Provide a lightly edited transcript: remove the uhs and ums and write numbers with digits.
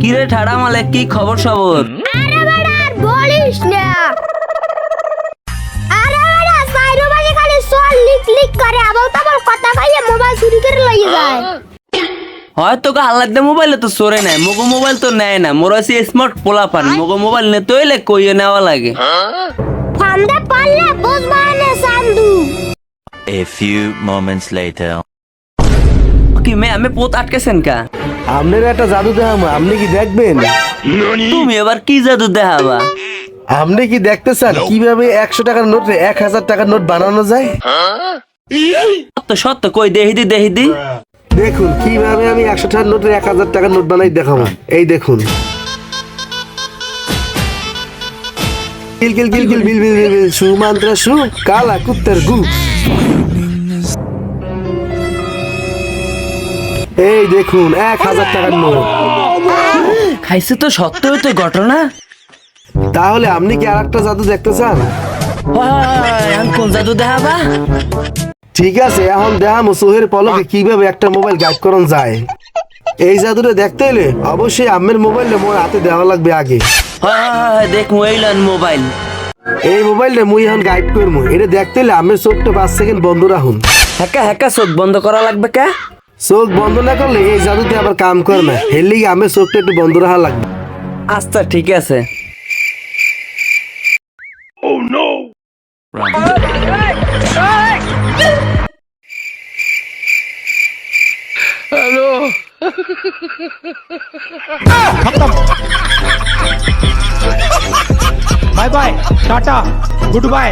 কিরে ঠাড়া মালে কি খবর সবর? আরে বেটা আর বলিস না। আরে বেটা সাইরো বাজে খালি সল লিক লিক করে আবার তারপর কথা কইয়ে মোবাইল চুরি করে লইয়ে যায়। হয়তো কা আল্লাহর মোবাইলে তো সরে নাই, মগো মোবাইল তো নেয় না। মোর আছে স্মার্ট পোলাপান, মগো মোবাইল নে তইলে কইয়ে নেওয়া লাগে। ফান্দে পারলে বুঝবা না Sandhu. A few moments later. কি মে আমি পোত আটকেছেন কা? আপনার একটা জাদু দেখাবো, আপনি কি দেখবেন? তুমি এবার কি জাদু দেখাবা? আপনি কি দেখতে চান কিভাবে 100 টাকার নোটে 1000 টাকার নোট বানানো যায়? সত্য সত্য কই দেহি দি। দেখুন কিভাবে আমি 100 টাকার নোটে 1000 টাকার নোট বানাই দেখাবো। এই দেখুন, কিল কিল কিল কিল বিল বিল বিল বিল সু মন্ত্র সু কালা কুত্তার গু। এই দেখুন 1000 টাকার নোট। খাইছে তো সত্য হইতো ঘটনা। তাহলে আপনি কি আরেকটা জাদু দেখতে চান? আমি কোন জাদু দেখাবা? ঠিক আছে, এখন দেখামো সোহের পলকে কিভাবে একটা মোবাইল গাইড করন যায়। এই জাদুটা দেখতে হলে অবশ্যই আম্মের মোবাইলটা মোর হাতে দেওয়া লাগবে আগে। দেখমু এইলান মোবাইল। এই মোবাইলটা মুই এখন গাইড করবো। এটা দেখতে হলে আম্মের চোখটা 5 সেকেন্ড বন্ধ রাখুন। হ্যাঁ চোখ বন্ধ করা লাগবে কা? চোখ বন্ধ না করলে এই জাদুতে আবার কাম করে না। এর লিগে আম্মের চোখটা একটু বন্ধ রাখা লাগবে। আচ্ছা ঠিক আছে। Bye bye tata good bye.